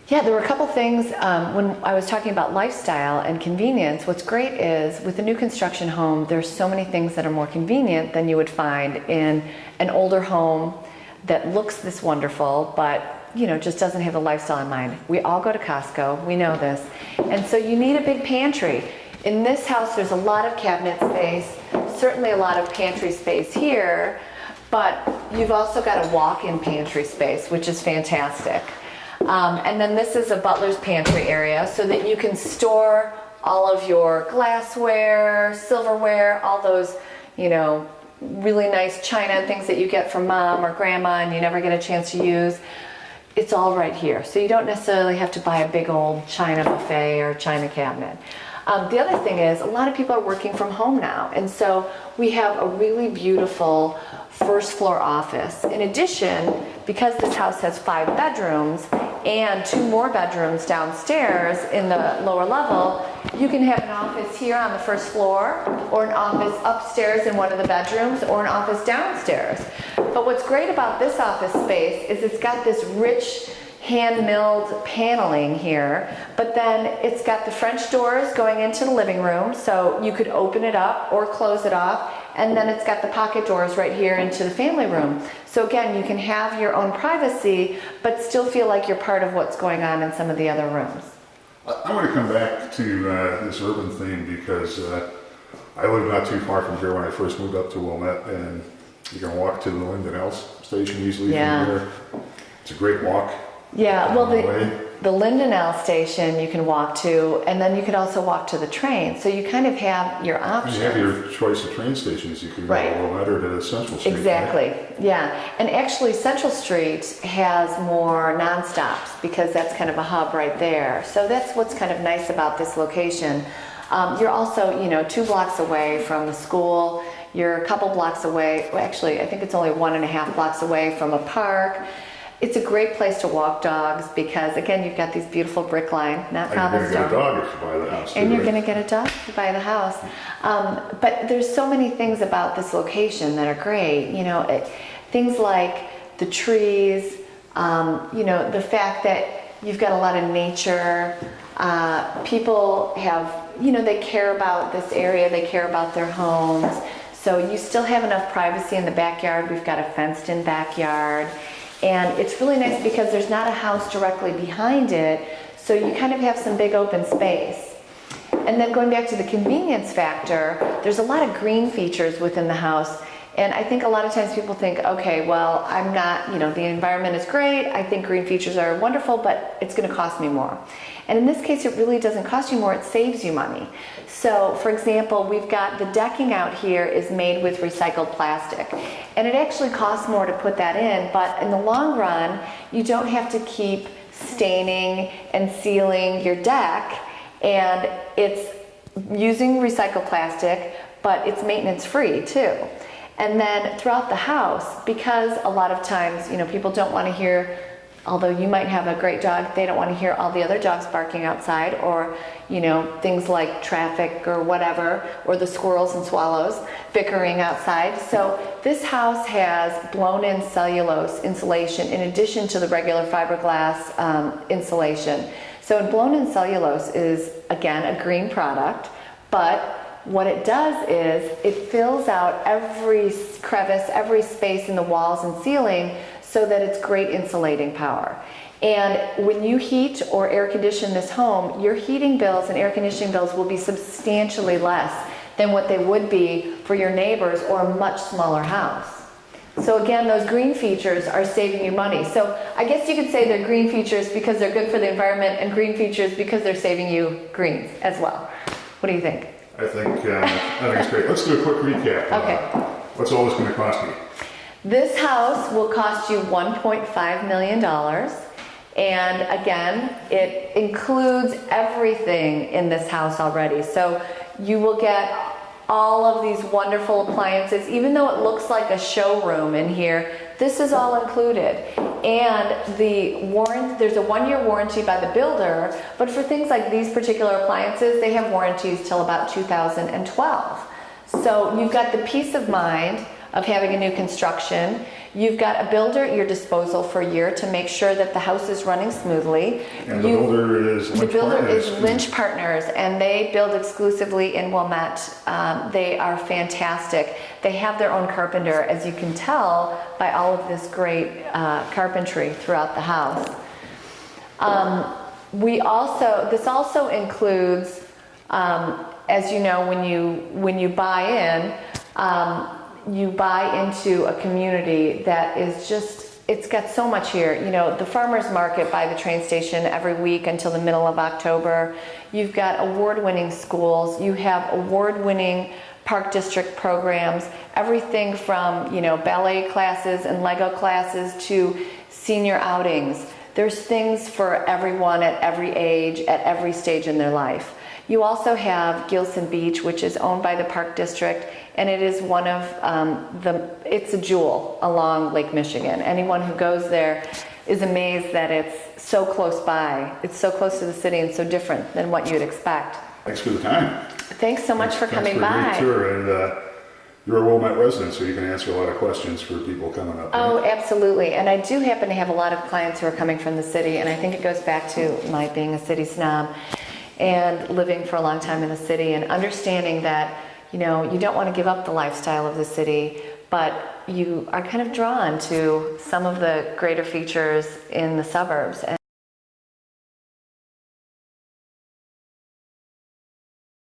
Yeah, there were a couple things when I was talking about lifestyle and convenience. What's great is with a new construction home, there's so many things that are more convenient than you would find in an older home that looks this wonderful, but just doesn't have the lifestyle in mind. We all go to Costco, we know this. And so you need a big pantry. In this house, there's a lot of cabinet space, certainly a lot of pantry space here, but you've also got a walk-in pantry space, which is fantastic. And then this is a butler's pantry area so that you can store all of your glassware, silverware, all those, really nice china and things that you get from mom or grandma and you never get a chance to use. It's all right here. So you don't necessarily have to buy a big old china buffet or china cabinet. The other thing is a lot of people are working from home now. And so we have a really beautiful first floor office. In addition, because this house has 5 bedrooms and 2 more bedrooms downstairs in the lower level, you can have an office here on the first floor or an office upstairs in one of the bedrooms or an office downstairs. But what's great about this office space is it's got this rich hand-milled paneling here, but then it's got the French doors going into the living room, so you could open it up or close it off, and then it's got the pocket doors right here into the family room. So again, you can have your own privacy, but still feel like you're part of what's going on in some of the other rooms. I want to come back to this urban theme because I lived not too far from here when I first moved up to Wilmette, and you can walk to the Linden station easily from here. It's a great walk. Yeah, well, the Linden station you can walk to, and then you could also walk to the train. So you kind of have your options. You have your choice of train stations. You can go to Wilmette or to Central Street. Exactly, right? Yeah. And actually Central Street has more non-stops because that's kind of a hub right there. So that's what's kind of nice about this location. You're also, 2 blocks away from the school. You're a couple blocks away. Well, actually, I think it's only 1.5 blocks away from a park. It's a great place to walk dogs because, again, you've got these beautiful brick line, not cobblestone. You're going to get a dog if you buy the house. And you're going to get a dog if you buy the house. But there's so many things about this location that are great. Things like the trees, the fact that you've got a lot of nature. People have, they care about this area. They care about their homes. So you still have enough privacy in the backyard. We've got a fenced-in backyard. And it's really nice because there's not a house directly behind it, so you kind of have some big open space. And then going back to the convenience factor, there's a lot of green features within the house. And I think a lot of times people think, okay, well, I'm not, the environment is great. I think green features are wonderful, but it's going to cost me more. And in this case, it really doesn't cost you more. It saves you money. So, for example, we've got the decking out here is made with recycled plastic. And it actually costs more to put that in, but in the long run, you don't have to keep staining and sealing your deck. And it's using recycled plastic, but it's maintenance free too. And then throughout the house, because a lot of times, people don't want to hear, although you might have a great dog, they don't want to hear all the other dogs barking outside or, things like traffic or whatever, or the squirrels and swallows bickering outside. So this house has blown-in cellulose insulation in addition to the regular fiberglass insulation. So blown-in cellulose is, again, a green product, but what it does is it fills out every crevice, every space in the walls and ceiling so that it's great insulating power. And when you heat or air condition this home, your heating bills and air conditioning bills will be substantially less than what they would be for your neighbors or a much smaller house. So again, those green features are saving you money. So I guess you could say they're green features because they're good for the environment and green features because they're saving you greens as well. What do you think? I think it's great. Let's do a quick recap. Okay. What's all this going to cost me? This house will cost you $1.5 million. And again, it includes everything in this house already. So you will get all of these wonderful appliances. Even though it looks like a showroom in here, this is all included. And there's a 1-year warranty by the builder, but for things like these particular appliances, they have warranties till about 2012. So you've got the peace of mind of having a new construction. You've got a builder at your disposal for a year to make sure that the house is running smoothly. And the builder is Lynch Partners. Lynch Partners, and they build exclusively in Wilmette. They are fantastic. They have their own carpenter, as you can tell by all of this great carpentry throughout the house. This also includes, as you know, when you buy in, you buy into a community that is just, it's got so much here. You know, the farmers market by the train station every week until the middle of October. You've got award-winning schools. You have award-winning Park District programs, everything from, you know, ballet classes and Lego classes to senior outings. There's things for everyone at every age, at every stage in their life. You also have Gilson Beach, which is owned by the Park District, and it is one of it's a jewel along Lake Michigan. Anyone who goes there is amazed that it's so close by. It's so close to the city and so different than what you'd expect. Thanks for the time. Thanks so much for coming by. Thanks for a great tour, and you're a Wilmette resident, so you can answer a lot of questions for people coming up. Oh, absolutely. And I do happen to have a lot of clients who are coming from the city, and I think it goes back to my being a city snob and living for a long time in the city and understanding that, you know, you don't want to give up the lifestyle of the city, but you are kind of drawn to some of the greater features in the suburbs.